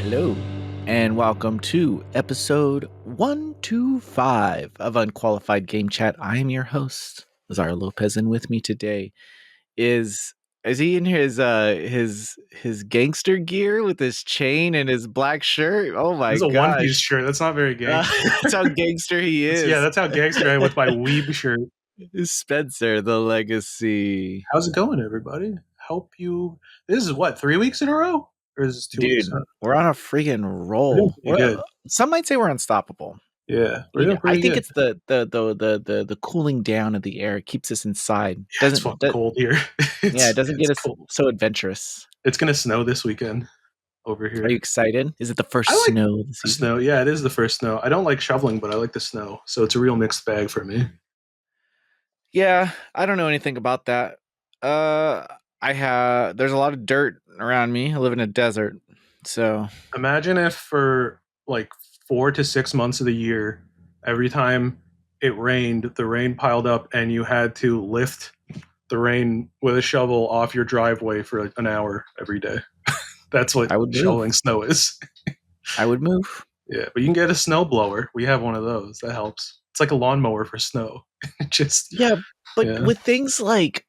Hello, and welcome to episode 125 of Unqualified Game Chat. I am your host, Lazaro Lopez, and with me today is he in his gangster gear with his chain and his black shirt? Oh This my is a one-piece gosh. shirt. That's not very gangster. That's how gangster he is. That's how gangster I am with my weeb shirt. Spencer, the legacy. How's it going, everybody? Hope you. This is what, 3 weeks in a row, or is this 2 weeks? Dude, we're on a freaking We're doing roll. pretty good. Some might say we're unstoppable. Yeah, we're doing I pretty think good. it's the cooling down of the air. It keeps us inside. Yeah, it's fucking cold here. Yeah, it doesn't get us cold. so adventurous. It's gonna snow this weekend over Are you here. excited? Is it the first I like snow of the the season? snow. Yeah, it is the first snow. I don't like shoveling, but I like the snow. So it's a real mixed bag for me. Yeah, I don't know anything about that. There's a lot of dirt around me. I live in a desert. So Imagine if for like 4 to 6 months of the year, every time it rained, the rain piled up and you had to lift the rain with a shovel off your driveway for an hour every day. That's what I would shoveling move. snow is. I would move. Yeah, but you can get a snow blower. We have one of those. That helps. It's like a lawnmower for snow. Just Yeah, but yeah. with things like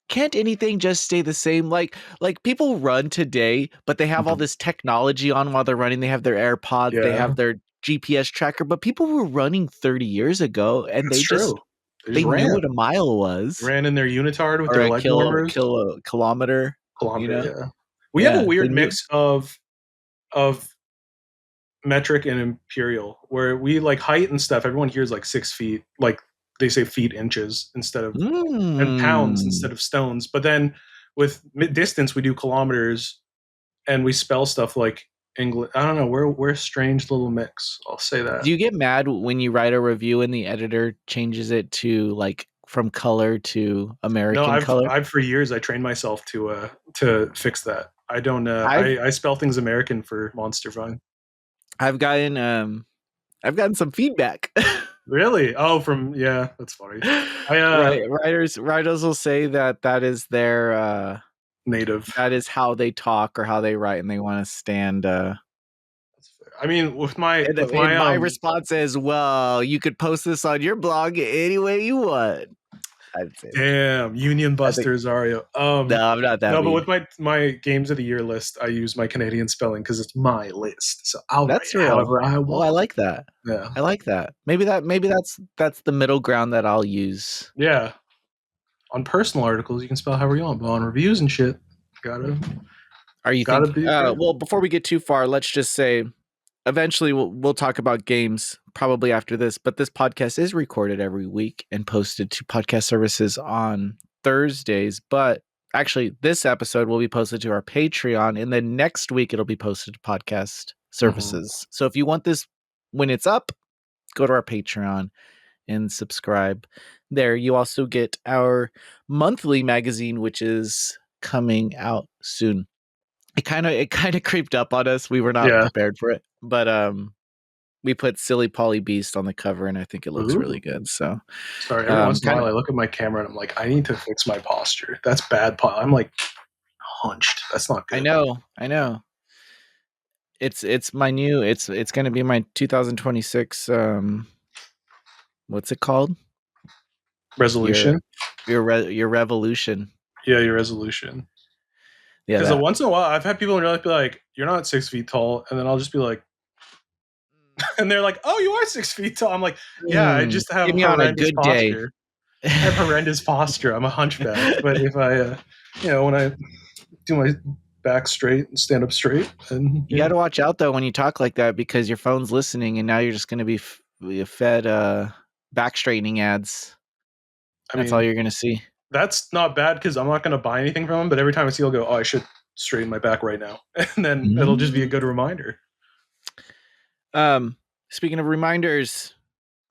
can't anything just stay the same? Like people run today, but they have all this technology on while they're running. They have their AirPods, they Yeah, have their GPS tracker, but people were running 30 years ago and that's true. They they just knew ran. what a mile was Ran in their unitard with or their a leg warmers. kilometer, you Kilometer, know? yeah. We have a Yeah, they weird knew. mix of metric and imperial where we like height and stuff, everyone here is like 6 feet, like they say feet inches instead of and pounds Mm. instead of stones, but then with distance we do kilometers and we spell stuff like English. I don't know, we're a strange little mix, I'll say that. Do you get mad when you write a review and the editor changes it to like from color to No, American I've color? I've for years I trained myself to fix that. I don't I've I spell things American for Monster Vine. I've gotten I've gotten some feedback. Really? Oh, from yeah, that's funny. I Right, writers will say that native. that is how they talk or how they write, and they want to stand. I mean, And my response is, "Well, you could post this on your blog any way you want." I'd say, damn, Union I think Busters, Ario. no, I'm not that No, but mean. with my games of the year list, I use my Canadian spelling because it's my list, so I'll write That's it real. however I Oh, I want. like that. Yeah, I like that. Maybe that's the middle ground that I'll use. yeah. On personal articles, you can spell however you want, but on reviews and shit, gotta Are you gotta think? be fair. Well, before we get too far, let's just say eventually we'll talk about games probably after this, but this podcast is recorded every week and posted to podcast services on Thursdays. But actually, this episode will be posted to our Patreon, and then next week it'll be posted to podcast Mm-hmm. services. So if you want this when it's up, go to our Patreon and subscribe there. You also get our monthly magazine, which is coming out soon. It kind of creeped up on us. We were not Yeah. prepared for it, but we put Silly Polly Beast on the cover, and I think it looks really Ooh. good. So, Sorry. Every once in a kind while, of. I look at my camera and I'm like, I need to fix my posture. That's bad. I'm like hunched. That's not I good. know. It's my new. It's going to be my 2026. What's it called? Your Resolution. your revolution. Yeah, your resolution. Yeah, Because that. once in a while, I've had people in real life be like, "You're not 6 feet tall," and then I'll just be like, and they're like, "Oh, you are 6 feet tall." I'm like, "Yeah, I just Give have me on a horrendous good day. posture. I have horrendous posture. I'm a hunchback." But if I, when I do my back straight and stand up straight, and You got to watch out though when you talk like that because your phone's listening, and now you're just going to be fed back straightening ads. I That's all mean, you're going to see. that's not bad because I'm not going to buy anything from them. But every time I see, I'll go, "Oh, I should straighten my back right now," and then it'll just be a good reminder. Speaking of reminders,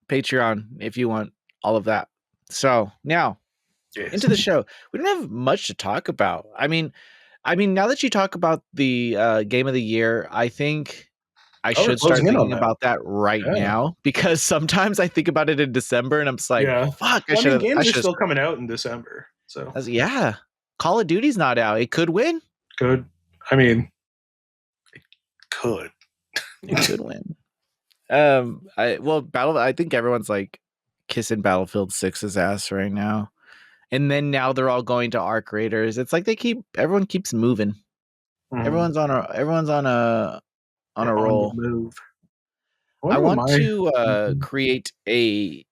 Patreon if you want all of that. So now Yes. into the show. We don't have much to talk about. I mean, now that you talk about the game of the year, I think I Oh, we're should start closing in on thinking that. about that right Yeah. now because sometimes I think about it in December and I'm just like, Yeah. fuck, Well, I mean, games are should still coming out in December, so have. Yeah, Call of Duty's not out. It could win. good. I mean, could. It could win. I think everyone's like kissing Battlefield 6's ass right now. And then now they're all going to Arc Raiders. It's like everyone keeps moving. Mhm. Everyone's on a They're on the roll. move. I I wonder what want my to Mhm. create a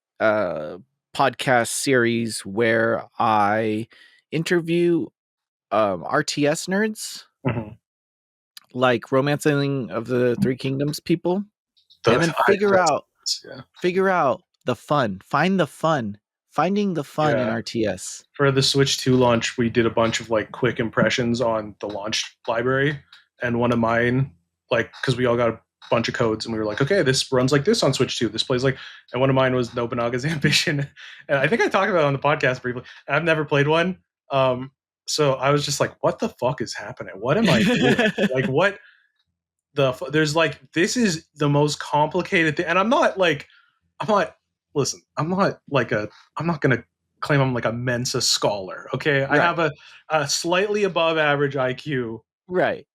podcast series where I interview RTS nerds, Mhm. like Romancing of the Three Kingdoms people, and then That's, yeah. figure out the fun, finding the fun in Yeah. RTS. For the Switch 2 launch, we did a bunch of like quick impressions on the launch library, and one of mine, like, because we all got a bunch of codes, and we were like, okay, this runs like this on Switch 2. This plays like, and one of mine was Nobunaga's Ambition, and I think I talked about it on the podcast briefly. I've never played one, so I was just like, what the fuck is happening? What am I doing? Like, what there's like, this is the most complicated thing, and I'm not listen, I'm not gonna claim I'm like a Mensa scholar. Okay, I Right, have a slightly above average IQ. right.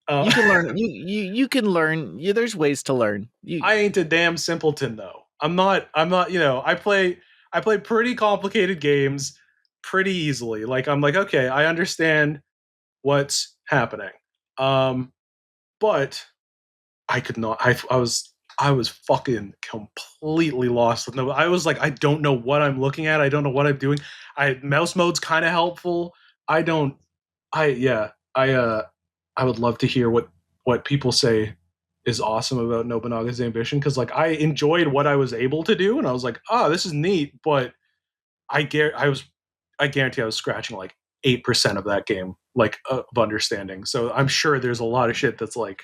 uh, You can learn. You can learn. There's ways to learn. I ain't a damn simpleton though. I'm not, I play pretty complicated games pretty easily. Like, I'm like, okay, I understand what's happening. But I could not. I was fucking completely lost. No, I was like, I don't know what I'm looking at. I don't know what I'm doing. Mouse mode's kind of helpful. I don't. I yeah. I would love to hear what people say is awesome about Nobunaga's Ambition, because like I enjoyed what I was able to do, and I was like, oh, this is neat. But I guarantee I was scratching like 8% of that game, like, of understanding. So I'm sure there's a lot of shit that's like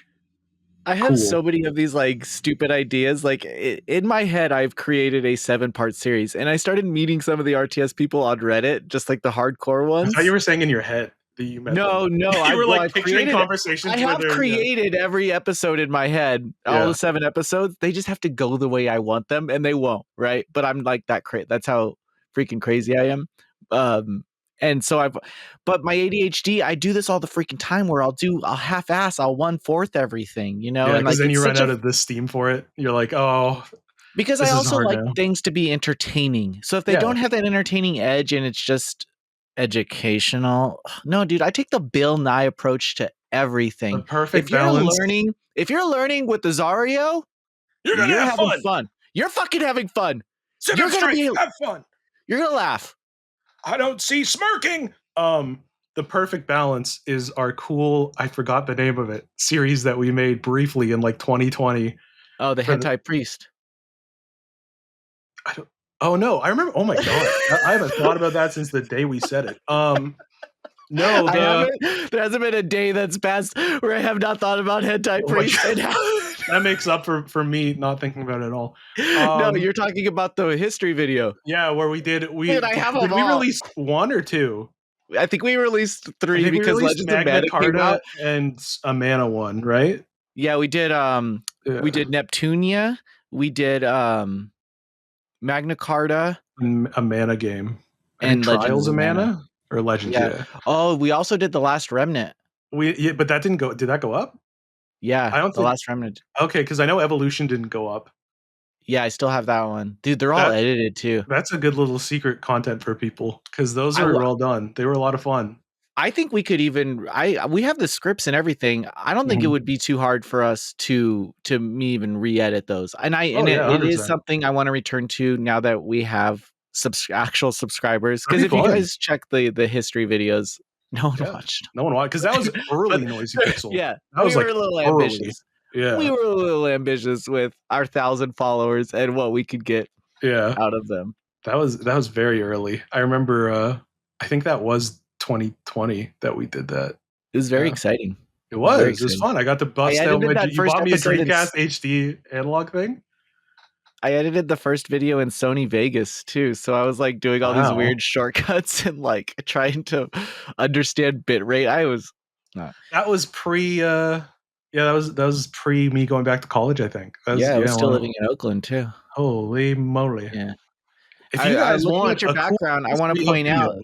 I have cool. so many of these like stupid ideas. Like in my head, I've created a 7-part series, and I started meeting some of the RTS people on Reddit, just like the hardcore I thought you ones. were saying in your head that you met them. No, You were like I've picturing created. I conversations where have they're, yeah, created every episode in my head. All yeah. the 7 episodes. They just have to go the way I want them, and they won't. Right? But I'm like that. That's how freaking crazy I am. Um, and so but my ADHD, I do this all the freaking time. Where I'll half-ass, I'll 1/4 everything. Yeah, And because like then it's you run such a out of the steam for it. You're like, oh, because I this is also hard like now. things to be entertaining. So if they Yeah, don't have that entertaining edge and it's just educational, no, dude, I take the Bill Nye approach to the everything. perfect balance. If you're learning with the Zario, You're gonna you're have having fun. fun. You're fucking having fun. Sit You're up gonna straight. be Have fun. you're gonna laugh. I don't see smirking. The perfect balance is our cool, I forgot the name of it, series that we made briefly in like 2020 Oh, the for the. hentai priest. I don't. Oh no, I remember. Oh my god, I haven't thought about that since the day we said it. No, I the. haven't there hasn't been a day that's passed where I have not thought about hentai Oh my priest and god. how That makes up for me not thinking about it at all. No, Um, you're talking about the history video. yeah, where we did we Dude, I have them did we all. release one or two? I think we released I 3 think we because released Legends of Magna Mana came Carta out. and a Mana one, right? Yeah, we Yeah, did Neptunia, we did Magna Carta a Mana game. I think and Legends Trials of of Mana. Mana or Legends. Yeah. Yeah, Oh, we also did The Last Remnant. but that didn't go. Did that go up? Yeah, I don't The think. Last Remnant. Okay, because I know Evolution didn't go up. Yeah, I still have that one. Dude, they're all That edited too. that's a good little secret content for people, because those I were w well done. They were a lot of fun. I think we could even we have the scripts and everything. I don't think it Mhm. would be too hard for us to me even re-edit those. Oh yeah, It is 100%. something I want to return to now that we have actual subscribers. That'd Because be if you fun. guys check the history videos, no one Yeah. watched. No one watched, because that was But early Noisy Pixel. yeah, That we was were like a little early. ambitious. We Yeah. were a little ambitious with our 1,000 followers and what we could get Yeah. out of them. That was very early. I remember I think that was 2020 that we did that. It was very Yeah. exciting. It It was very was. It was exciting. fun. I got to I bust out edited my that you first bought me a episode Dreamcast HD analog thing? I edited the first video in Sony Vegas too, so I was like doing all these Wow. weird shortcuts and like trying to understand bitrate. I was not. That was pre yeah, that was pre me going back to college, I think. That's, Yeah, I was yeah, still wow. living in Oakland too. Holy moly. Yeah. If you I guys looking want at your a cool background, I want to history of point out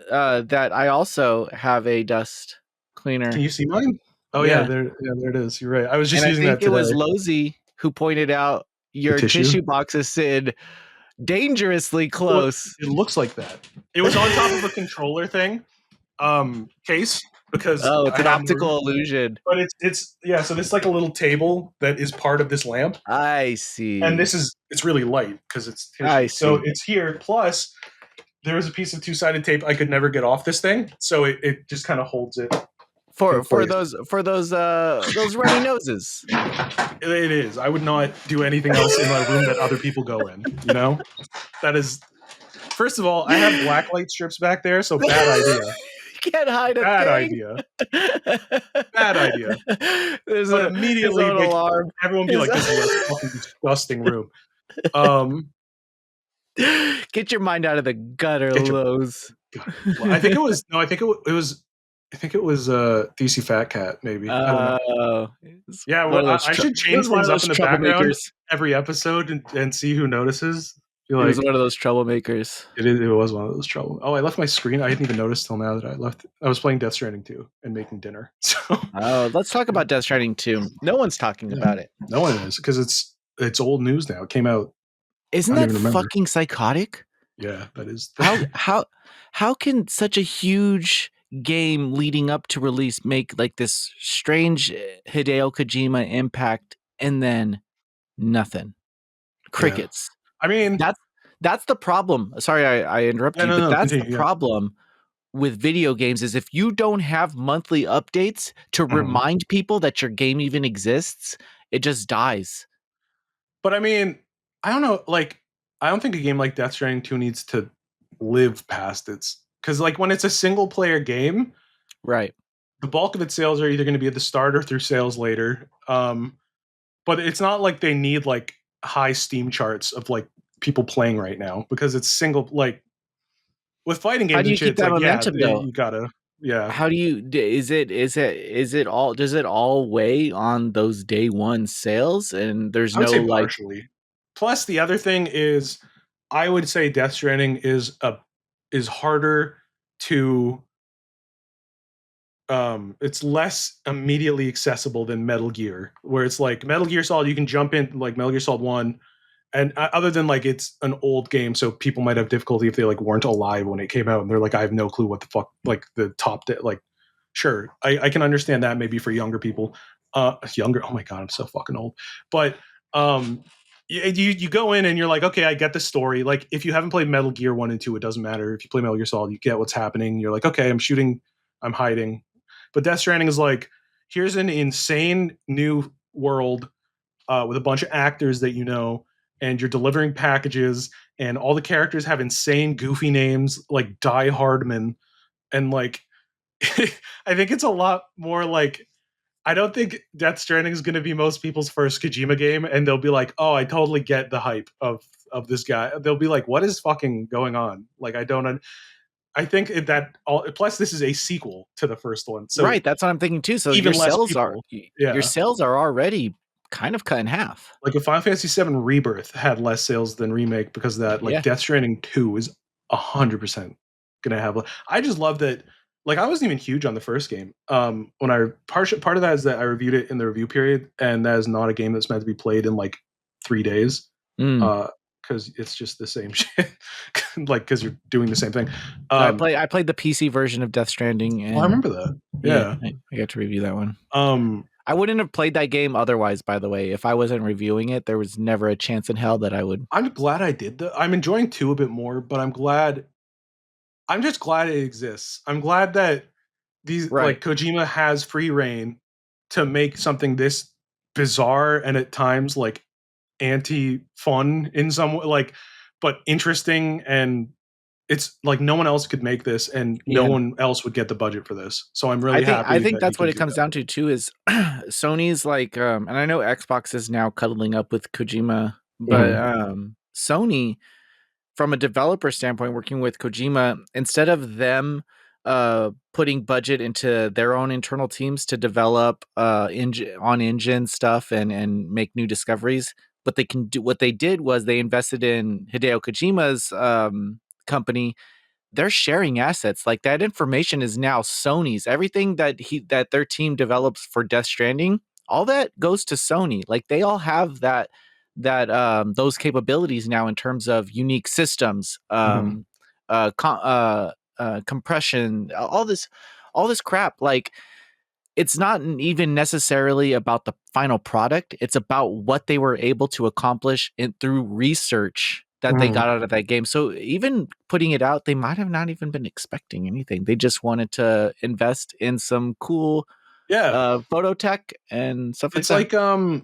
video, that I also have a dust can cleaner. you see mine? Oh Yeah. yeah, there it is. You're right. I was just And I using think that it was today. Lozy who pointed out The your tissue. tissue boxes sit dangerously Well, close. it looks like that. It was on top of a controller thing, case, because Oh, it's I an have no room. optical illusion. But it's yeah. So this is like a little table that is part of this lamp, I and see. this is it's really light because it's I tissue. So see. it's here. Plus, there was a piece of two-sided tape I could never get off this thing, so it just kind of holds it in For place. those runny noses. It is. I would not do anything else in my room that other people go in. You know, that is. First of all, I have black light strips back there, so bad idea. You can't hide a Bad thing. idea. Bad idea. There's But a his immediately own make alarm. everyone be His like, "This is a fucking disgusting room." Um, Get your mind out of the gutter, get your. Lowe's. I think it was no. I think it was. I think it was DC Fat Cat. Maybe I don't know. It's Yeah, one well, of those I should he was change one things of up those in the background troublemakers. every episode and see who notices. Be He was like, one of those troublemakers. it was one of those trouble. Oh, I left my screen. I didn't even notice till now that I left. I was playing Death Stranding 2 and making dinner. So Oh, let's talk about Death Stranding 2. No one's talking yeah, about it. no one is because it's old news now. It came out. I Isn't don't that even remember. fucking psychotic? Yeah, that is. How how how can such a huge game leading up to release make like this strange Hideo Kojima impact and then nothing? Yeah, Crickets. I mean, That's that's the problem. Sorry, I yeah, interrupted you, no, but no, that's the continue. Yeah. problem with video games is if you don't have monthly updates to Mhm. remind people that your game even exists, it just dies. But I mean, I don't know. Like, I don't think a game like Death Stranding 2 needs to live past its because like when it's a single player game, Right. the bulk of its sales are either going to be at the start or through sales later. But it's not like they need like high Steam charts of like people playing right now because it's single like with fighting How games do and you shit. keep It's that like yeah, momentum though? you gotta yeah. How do you is it all does it all weigh on those day one sales and there's I would no say like partially. Plus, the other thing is, I would say Death Stranding is harder to it's less immediately accessible than Metal Gear, where it's like Metal Gear Solid, you can jump in like Metal Gear Solid 1, and other than like it's an old game, so people might have difficulty if they like weren't alive when it came out and they're like, I have no clue what the fuck like the like sure, I can understand that maybe for younger people. Younger, oh my god, I'm so fucking old. But um you go in and you're like, okay, I get the story. Like if you haven't played Metal Gear 1 and 2, it doesn't matter. If you play Metal Gear Solid, you get what's happening. You're like, okay, I'm shooting, I'm hiding. But Death Stranding is like, here's an insane new world with a bunch of actors that you know, and you're delivering packages, and all the characters have insane, goofy names like Die Hardman, and like, I think it's a lot more like. I don't think Death Stranding is going to be most people's first Kojima game, and they'll be like, "Oh, I totally get the hype of this guy." They'll be like, "What is fucking going on?" Like, I don't. I think that all. Plus, this is a sequel to the first one, so right, that's what I'm thinking too. So even less people. your Yeah, sales are already kind of cut in half. like if Final Fantasy VII Rebirth had less sales than Remake because of that, like Yeah. Death Stranding 2 is 100% gonna have. I just love that. Like I wasn't even huge on the first game. When I part of that is that I reviewed it in the review period, and that is not a game that's meant to be played in like 3 days. Mm. Because it's just the same shit. Like because you're doing the same thing. Um, I played the PC version of Death Stranding I and remember that. yeah, Yeah. I got to review that one. Um, I wouldn't have played that game otherwise, by the way. If I wasn't reviewing it, there was never a chance in hell that I would. I'm glad I did the. I'm enjoying two a bit more, but I'm glad. I'm just glad it exists. I'm glad that these Right. like Kojima has free reign to make something this bizarre and at times like anti fun in some way, like but interesting, and it's like no one else could make this and no Yeah. one else would get the budget for this. So I'm really happy I think that he that's what can it do comes that. down to too is Sony's like and I know Xbox is now cuddling up with Kojima, but Mhm. Sony from a developer standpoint working with Kojima instead of them putting budget into their own internal teams to develop on engine stuff and make new discoveries, what they did was they invested in Hideo Kojima's company they're sharing assets. Like that information is now Sony's. Everything that their team develops for Death Stranding, all that goes to Sony. Like they all have those capabilities now in terms of unique systems, Mm-hmm. compression, all this crap. Like it's not even necessarily about the final product. It's about what they were able to accomplish through research that they Mm-hmm. got out of that game. So even putting it out, they might have not even been expecting anything. They just wanted to invest in some cool Yeah, photo tech and stuff like it's that. like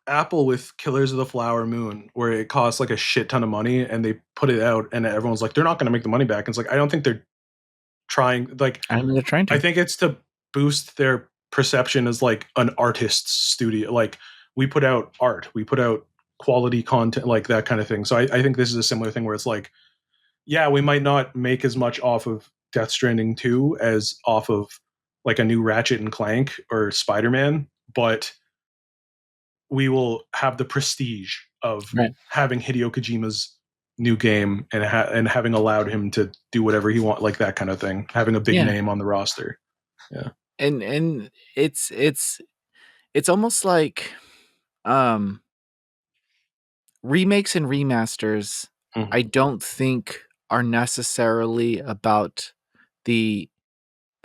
Apple with Killers of the Flower Moon, where it costs like a shit ton of money, and they put it out, and everyone's like, they're not going to make the money back. And it's like I don't think they're trying. Like I mean, they're trying I to. think it's to boost their perception as like an artist's studio. Like we put out art, we put out quality content, like that kind of thing. So I think this is a similar thing where it's like, yeah, we might not make as much off of Death Stranding 2 as off of like a new Ratchet and Clank or Spider Man, but we will have the prestige of Right. having Hideo Kojima's new game and having allowed him to do whatever he want, like that kind of thing. Having a big Yeah. name on the roster. Yeah. And it's almost like um remakes and remasters, I Mm-hmm. don't think are necessarily about the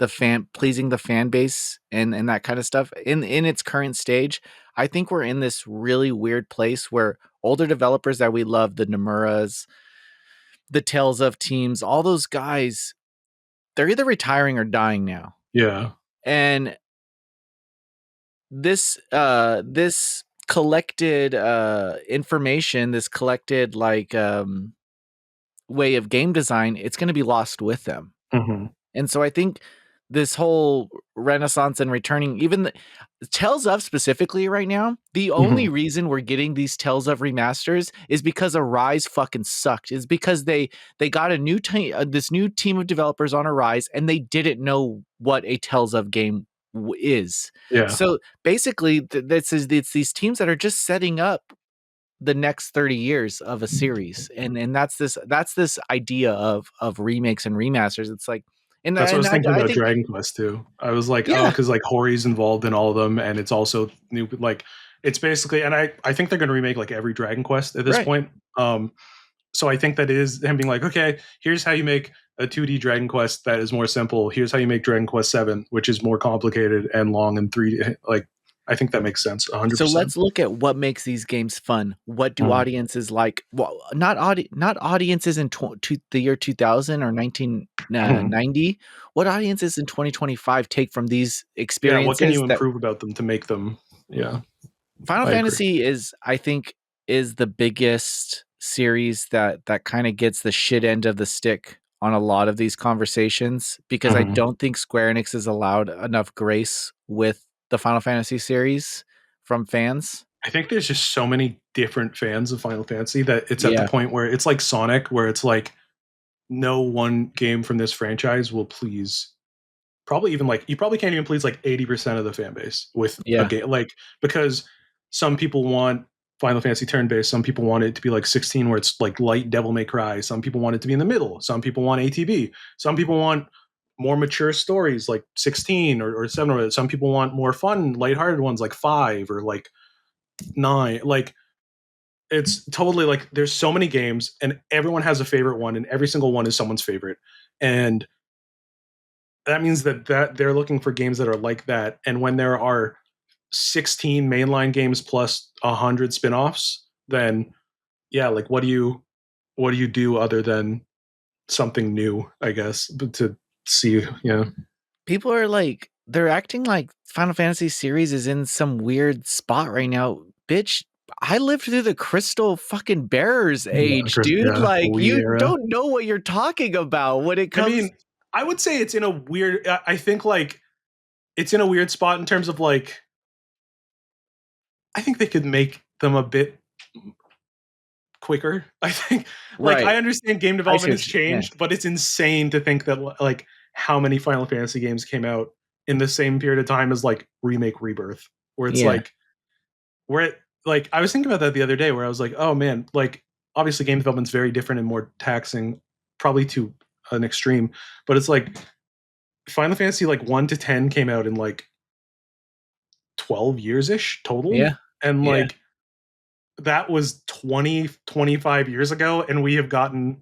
fan pleasing the fan base and that kind of stuff in its current stage. I think we're in this really weird place where older developers that we love, the Nomura's, the Tales of teams, all those guys, they're either retiring or dying now. Yeah. And this collected information, this collected way of game design, it's going to be lost with them. Mm-hmm. And so I think this whole renaissance and returning, even the Tales of specifically right now, the only Mm-hmm. reason we're getting these Tales of remasters is because Arise fucking sucked. Is because they got a new this new team of developers on Arise and they didn't know what a Tales of game is. Yeah. So basically, it's these teams that are just setting up the next 30 years of a series, and that's this idea of remakes and remasters. It's like, That's what I was thinking I about think, Dragon Quest too. I was like, oh, yeah, because like Hori's involved in all of them, and it's also new. Like, it's basically, and I think they're going to remake like every Dragon Quest at this right. point. So I think that is him being like, okay, here's how you make a 2D Dragon Quest that is more simple. Here's how you make Dragon Quest 7, which is more complicated and long and 3D. Like, I think that makes sense, So 100%. let's look at what makes these games fun. What do Mm, audiences like? Well, not audiences in the year 2000 or mhm. 1990. What audiences in 2025 take from these Yeah, what can experiences you that improve about them to make them? Yeah, Final I agree. Fantasy is, I think, is the biggest series that kind of gets the shit end of the stick on a lot of these conversations, because I Mhm. don't think Square Enix is allowed enough grace with the Final Fantasy series from fans. I think there's just so many different fans of Final Fantasy that it's at the Yeah, point where it's like Sonic, where it's like no one game from this franchise will please, probably even like, you probably can't even please like 80% of the fan base with a yeah, game, like, because some people want Final Fantasy turn-based, some people want it to be like 16 where it's like light Devil May Cry, some people want it to be in the middle, some people want ATB, some people want more mature stories like 16 or 7, or some people want more fun lighthearted ones like 5 or like 9. Like, it's totally like there's so many games and everyone has a favorite one and every single one is someone's favorite, and that means that they're looking for games that are like that. And when there are 16 mainline games plus 100 spin-offs, then yeah, like what do you do other than something new, I guess, but to see, yeah. people are like, they're acting like Final Fantasy series is in some weird spot right now. Bitch, I lived through the Crystal fucking Bearers Yeah, age, dude. yeah, Like, Wii you era. don't know what you're talking about when it I comes. mean, I would say it's in a weird, I think like it's in a weird spot in terms of like, I think they could make them a bit quicker. I think, like, I Right. understand game I see development has what you, yeah. changed, but it's insane to think that like how many Final Fantasy games came out in the same period of time as like Remake Rebirth, where it's Yeah. like where it, like I was thinking about that the other day, where I was like, oh man, like obviously game development's very different and more taxing, probably to an extreme, but it's like Final Fantasy like 1 to 10 came out in like 12 years ish total, Yeah. and Yeah. like that was 20-25 years ago, and we have gotten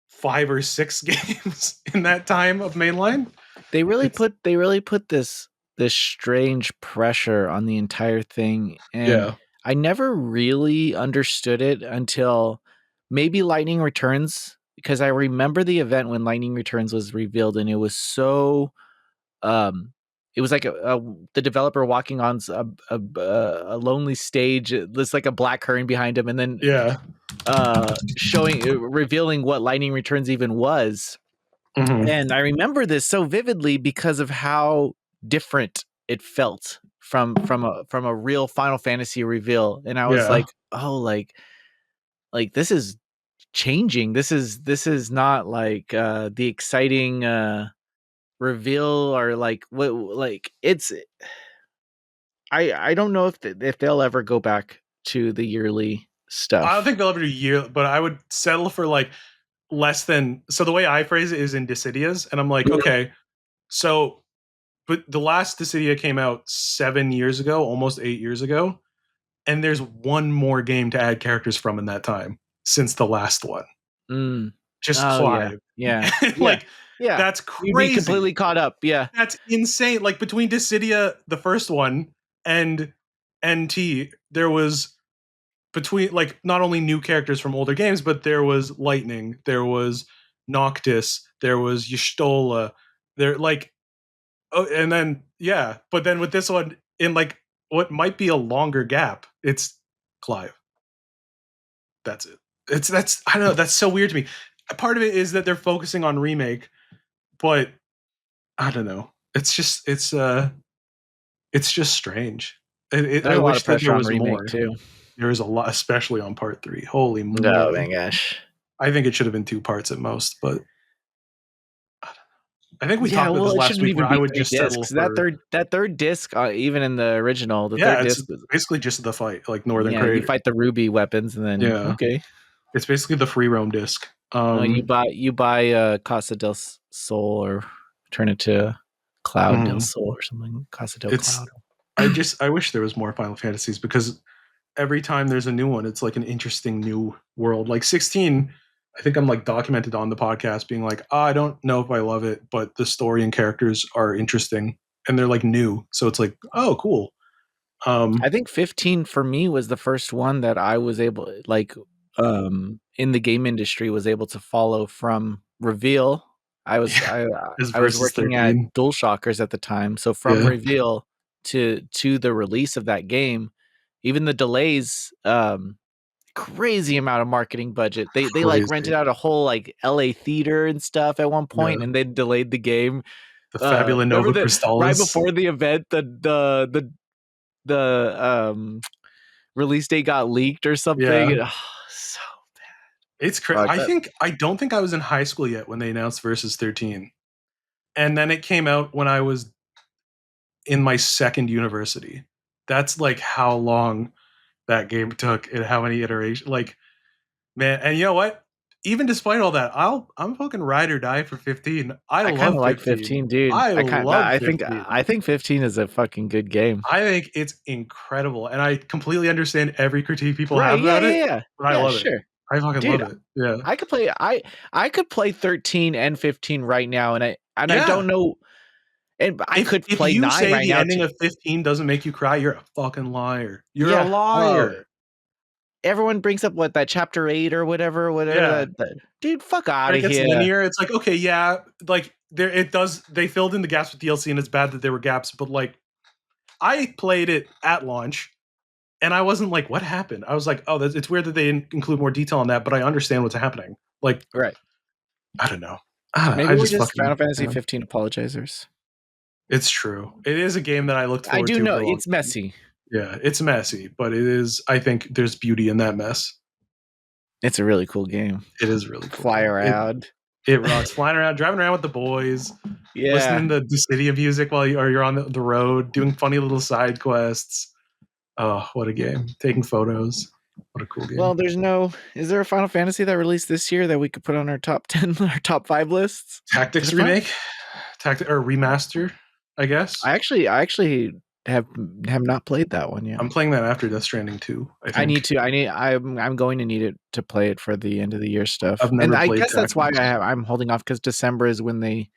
5 or 6 games in that time of mainline. It's They really put this strange pressure on the entire thing, and yeah, I never really understood it until maybe Lightning Returns, because I remember the event when Lightning Returns was revealed, and it was so it was like the developer walking on a lonely stage. There's like a black curtain behind him, and then yeah. revealing what Lightning Returns even was. Hmm. And I remember this so vividly because of how different it felt from a real Final Fantasy reveal. And I was Yeah. like, oh, this is changing. This is not like the exciting reveal, or like what, like it's I don't know if they'll ever go back to the yearly I don't stuff. think they'll ever do year, but I would settle for like less than. So the way I phrase it is in Dissidias, and I'm like, Yeah. okay, so but the last Dissidia came out 7 years ago, almost 8 years ago, and there's one more game to add characters from in that time since the last one. Mm. Just Oh yeah. Clive. Yeah. Yeah. Like Yeah. that's You'd be crazy. completely caught up. Yeah. That's insane. Like between Dissidia, the first one, and NT, there was between like not only new characters from older games, but there was Lightning, there was Noctis, there was Y'shtola, there like oh, and then yeah, but then with this one in like what might be a longer gap, it's Clive. That's it. That's I don't know. That's so weird to me. Part of it is that they're focusing on remake, but I don't know. It's just strange. There's I a lot of wish that pressure there on was remake more. too. There is a lot, especially on part 3. Holy Oh my moly! gosh. I think it should have been 2 parts at most, but I think we Yeah, talked about well, this it last shouldn't week where even I be would three just settle discs. That for third disc, even in the original, the yeah. third It's disc was, basically just the fight, like Northern yeah, you Crate. fight the ruby weapons, and then Yeah, okay, it's basically the free roam disc. you buy Casa del Sol, or turn it to Cloud del Mhm. Sol or something. Casa del It's Cloud. I wish there was more Final Fantasies because every time there's a new one, it's like an interesting new world. Like 16, I think I'm like documented on the podcast being like, I don't know if I love it, but the story and characters are interesting and they're like new. So it's like, oh, cool. I think 15 for me was the first one that I was able, like, in the game industry, was able to follow from reveal. I was Yeah, I as I was versus working at 13. DualShockers at the time, so from Yeah, reveal to the release of that game, even the delays, crazy amount of marketing budget. They like rented crazy. out a whole like LA theater and stuff at one point, Yeah, and they delayed the game. the Fabula Remember Nova that right Crystallis. before the event, the release date got leaked or something. Yeah, So it's crazy. fuck that. I don't think I was in high school yet when they announced versus 13. And then it came out when I was in my second university. That's like how long that game took and how many iterations. Like, man, and you know what? Even despite all that, I'm fucking ride or die for 15. I I kind love of like 15. 15, dude. I love I think 15. 15 is a fucking good game. I think it's incredible, and I completely understand every critique people Right? have Yeah, about it, yeah, yeah. but I Yeah, love it. sure. I fucking Dude, love it. Yeah, I could play 13 and 15 right now, and I yeah. don't know, and I could If play you 9 say right the now ending too. of 15 doesn't make you cry, you're a fucking liar. You're a Yeah. Oh, liar. everyone brings up what, that chapter 8 or whatever Yeah. that dude, fuck out When it of gets here. linear, it's like, okay, yeah, like there it does they filled in the gaps with DLC and it's bad that there were gaps, but like I played it at launch and I wasn't like, what happened? I was like, oh, it's weird that they didn't include more detail on that, but I understand what's happening. Like, Right. I don't know. Maybe I we're just just fucking Final Fantasy yeah. 15 apologizers. It's true. It is a game that I looked I forward do to know for a long it's time. messy. Yeah, it's messy, but it is. I think there's beauty in that mess. It's a really cool game. It is a really cool Fly game. around. It rocks. Flying around, driving around with the boys, Yeah. listening to the city music while you're on the road, doing funny little side quests. Oh, what a game! Taking photos. What a cool Well, game. there's no. Is there a Final Fantasy that released this year that we could put on our top 10, our top 5 lists? Tactics There's a Final. remake, tactic or remaster, I guess. I actually have have not played that one yet. I'm playing that after Death Stranding 2, I I need think. to. I'm going to need it to play it for the end of the year stuff. I've And never I played guess that's why Tactics. I'm holding off because December is when they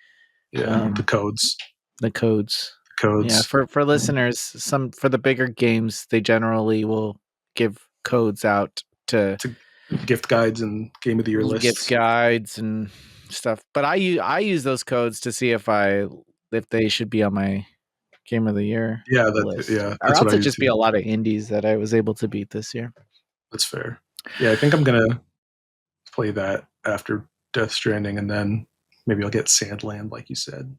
Yeah, the um codes. the codes. The Yeah, codes. for listeners, some for the bigger games, they generally will give codes out to To gift guides and game of the year gift lists. guides and stuff. But I use those codes to see if they should be on my game of the year list, or that's what else I it'd use just be too. a lot of indies that I was able to beat this year. That's fair. Yeah, I think I'm gonna play that after Death Stranding, and then maybe I'll get Sandland, like you said. I'm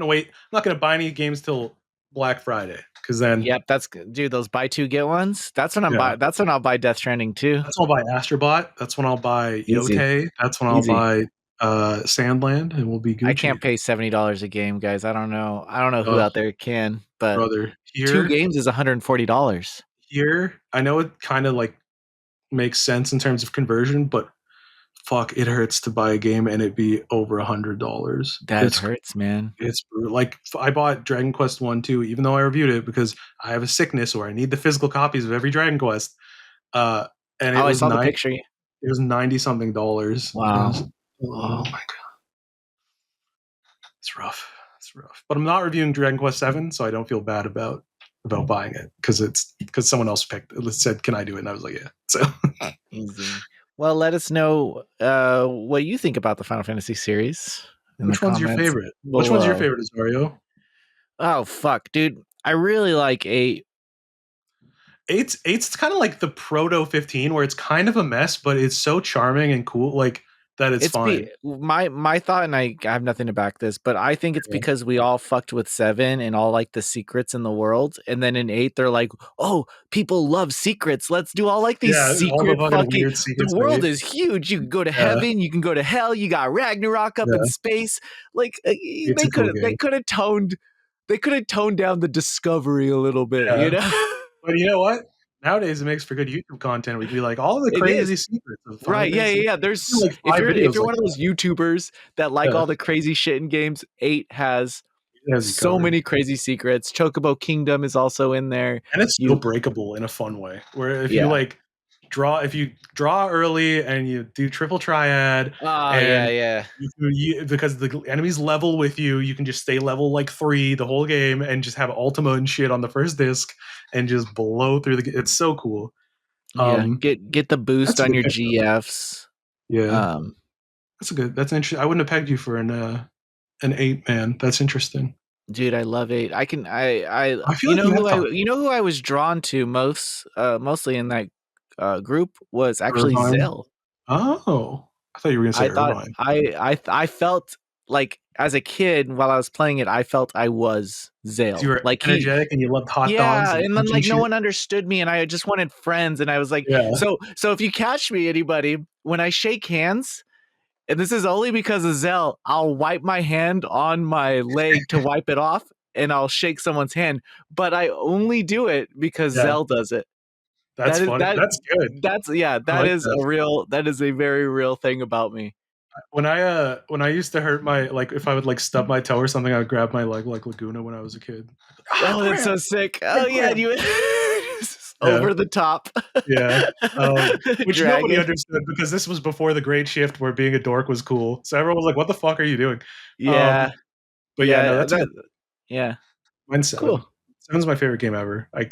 gonna wait. I'm not gonna buy any games till Black Friday, because then Yep, that's good. Dude, those buy two get ones. yeah, That's when I'll buy Death Stranding too. that's when I'll buy Astrobot. That's when I'll buy Easy, Yote. That's when I'll easy. buy Sandland, and we'll be I Gucci. can't pay $70 a game, guys. I don't know who Oh, out there can, but brother, two games is $140. I know it kind of like makes sense in terms of conversion, but fuck, it hurts to buy a game and it be over $100. That hurts, man. It's brutal. Like I bought Dragon Quest 1 too, even though I reviewed it because I have a sickness where I need the physical copies of every Dragon Quest. Uh, and Oh, I saw the picture. it was 90 something dollars. And it Wow. was, oh my god, it's rough. It's rough. But I'm not reviewing Dragon Quest 7, so I don't feel bad about buying it because someone else said, "Can I do it?" And I was like, "Yeah." So Easy. Well, let us know what you think about the Final Fantasy series in the which one's your comments favorite? Which one's your below. favorite, Azario? Oh fuck, dude. I really like 8. Eight's kind of like the proto 15, where it's kind of a mess, but it's so charming and cool, like that it's fine. My thought, and I have nothing to back this, but I think it's Yeah, because we all fucked with 7 and all like the secrets in the world, and then in 8 they're like, "Oh, people love secrets. Let's do all like these yeah, all the secret fucking fucking weird the secrets in world eight. is huge. You can go to Yeah, heaven, you can go to hell, you got Ragnarok up in yeah, space." Like it's a cool game. they could have toned down the discovery a little bit, Yeah, you know? but you know what? Nowadays, it makes for good YouTube content. We'd be like all the It is. crazy secrets of Final Right. Yeah, yeah, Fantasy. yeah. Like If 5 if videos you're like one of that. those YouTubers that like Yeah, all the crazy shit in games, 8 has it has you so covered. many crazy secrets. Chocobo Kingdom is also in there. And it's so You breakable in a fun way. Where Yeah. if you draw early and you do triple triad Oh, yeah, and yeah. because the enemies level with you, you can just stay level like 3 the whole game and just have Ultima and shit on the first disc and just blow through it's so cool. Yeah. Um, Get the boost that's a on good your pick though. GFs. Yeah, Um, that's interesting. I wouldn't have pegged you for an 8 man. That's interesting. dude, I love 8. I I feel like you have talked you know who I was drawn to mostly in that group was actually Irvine. Zell. Oh, I thought you were gonna say I thought Irvine. I felt like as a kid while I was playing it, I felt I was 'Cause you Zale. were Like energetic and you loved hot dogs yeah, and and then punch and like no shit. one understood me and I just wanted friends and I was like, Yeah. so if you catch me anybody, when I shake hands, and this is only because of Zell, I'll wipe my hand on my leg to wipe it off and I'll shake someone's hand, but I only do it because Yeah. Zell does it. That's funny. That's good. That's yeah, I like that. that is a very real thing about me. When I used to hurt my like if I would like stub my toe or something, I would grab my leg like Laguna when I was a kid. Ah, Oh, that's cramp, so sick. leg Oh yeah, cramp. you Yeah, over the top. yeah. Which nobody Dragon. understood because this was before the great shift where being a dork was cool. So everyone was like, "What the fuck are you doing?" Yeah. Um, but yeah, no, Yeah, that's a that good. yeah. Mine's Cool. 7. Seven's my favorite game ever. I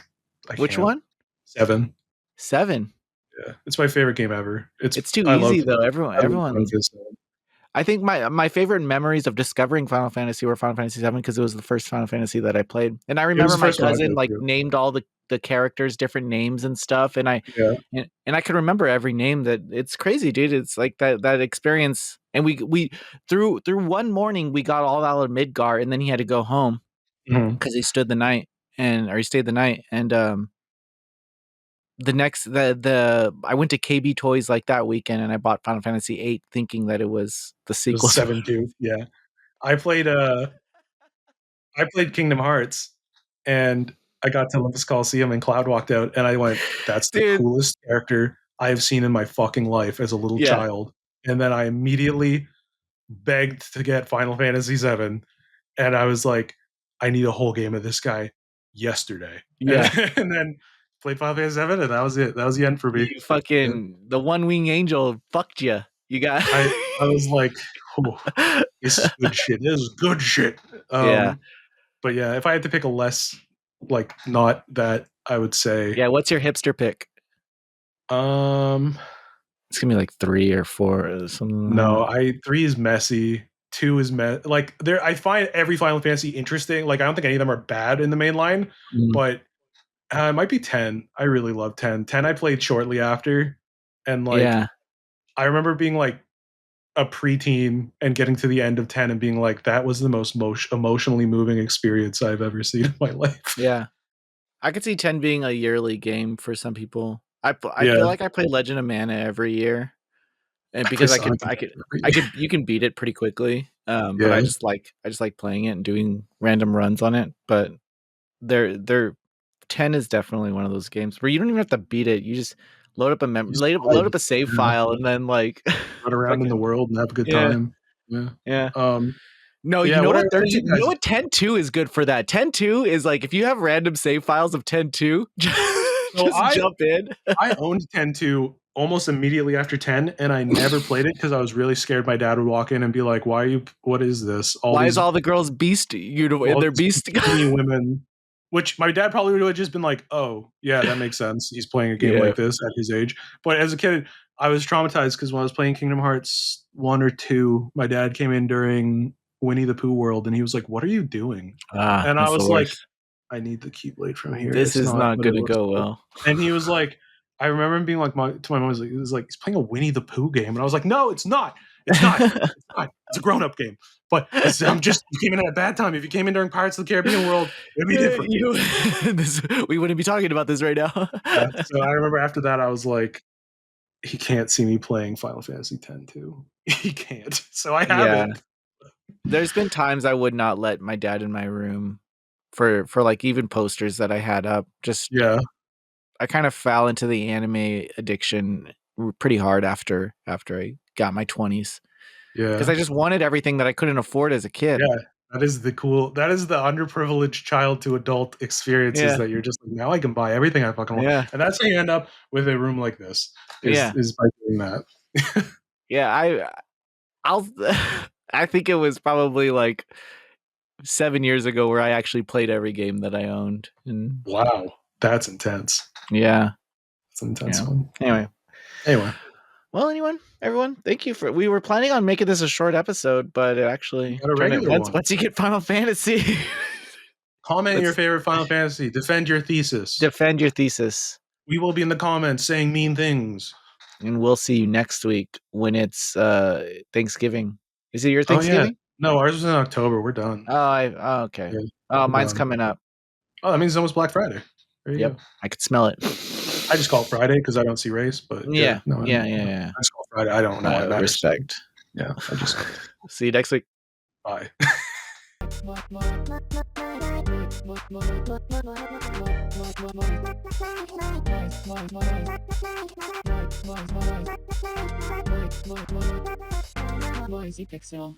Which can't. one? 7. 7. Yeah, it's my favorite game ever. It's too I love easy though. I love Everyone's this. I think my favorite memories of discovering Final Fantasy were Final Fantasy 7 because it was the first Final Fantasy that I played. And I It was remember the my first one I cousin played like too. named all the characters different names and stuff Yeah. and I could remember every name that it's crazy, dude. It's like that experience and we through one morning we got all out of Midgar and then he had to go home Mhm. because he stood the night and or he stayed the night and the next the I went to KB Toys like that weekend and I bought Final Fantasy 8 thinking that it was the It was sequel to 7 too. Yeah. I played, uh I played Kingdom Hearts, and I got to Olympus Coliseum and Cloud walked out, and I went, "That's the Dude. coolest character I have seen in my fucking life as a little Yeah. child." And then I immediately begged to get Final Fantasy VII, and I was like, "I need a whole game of this guy yesterday." Yeah. And then played Final Fantasy VII, and that was it. That was the end for me. You fucking the one wing angel fucked you. You got I was like, "Oh, this is good shit. This is good shit." Yeah. But yeah, if I had to pick a less like not that, I would say, Yeah, what's your hipster pick? um, It's gonna be like 3 or 4 or something. no, 3 is messy. 2 is like there. I find every Final Fantasy interesting. Like I don't think any of them are bad in the main line, Mm, but it might be 10. I really love 10. 10 I played shortly after, and like yeah. I remember being like a preteen and getting to the end of 10 and being like, that was the most emotionally moving experience I've ever seen in my life. Yeah. I could see 10 being a yearly game for some people. I Yeah, feel like I play Legend of Mana every year, and I play because Sonic every year. you can beat it pretty quickly. But Yeah, I just like playing it and doing random runs on it. But they're 10 is definitely one of those games where you don't even have to beat it. You just load up a just load vibe. up a save Yeah, file and then like run around in the fucking world and have a good yeah, time. Yeah. yeah. Um, No, but you yeah, know what what? are you 13, you know guys? what? 10.2 is good for that. 10.2 is like if you have random save files of 10.2, So just jump in. I owned 10-2 almost immediately after 10, and I never played it because I was really scared my dad would walk in and be like, "Why are you? What is this? Why is all the girls beast you know in All their these beast? bikini women." Which my dad probably would have just been like, "Oh, yeah, that makes sense. He's playing a game Yeah. like this at his age." But as a kid, I was traumatized because when I was playing Kingdom Hearts 1 or 2, my dad came in during Winnie the Pooh World, and he was like, "What are you doing?" Ah, And I that's the was like, worst. "I need the Keyblade from here. This It's is not not what it gonna looks go like." well. And he was like, I remember him being like, to my mom, he was like, "He's playing a Winnie the Pooh game." And I was like, "No, it's not. It's not. It's not. It's a grown up game." But I'm just, you came in at a bad time. If you came in during Pirates of the Caribbean world, it'd be different. We wouldn't be talking about this right now. Yeah. So I remember after that, I was like, he can't see me playing Final Fantasy X too. He can't. So I have Yeah. it. There's been times I would not let my dad in my room for like even posters that I had up. Just Yeah. I kind of fell into the anime addiction pretty hard after I got my 20s because Yeah. I just wanted everything that I couldn't afford as a kid. Yeah. That is the underprivileged child to adult experiences Yeah. that you're just like, now I can buy everything I fucking want. Yeah. And that's how you end up with a room like this, Yeah. is by doing that. Yeah, I'll I think it was probably like 7 years ago where I actually played every game that I owned, and Wow. That's intense. yeah, That's an intense yeah. one. Anyway, Anyway, well, everyone, thank you for. We were planning on making this a short episode, but it we actually got a turned out regular one. once you get Final Fantasy, Comment your let's favorite Final Fantasy. Defend your thesis. defend your thesis, We will be in the comments saying mean things. and we'll see you next week when it's Thanksgiving. Is it your Oh yeah. Thanksgiving? No, ours was in October. We're done. Okay. Yeah, Oh, we're mine's done. coming up. Oh, that means it's almost Black Friday. There you Yep, go. I could smell it. I just call it Friday because I don't see race, but yeah, Yeah, no, yeah. I just call it Friday. I don't know why it matters. Respect. Yeah, I just See you next week. bye. Noisy Pixel.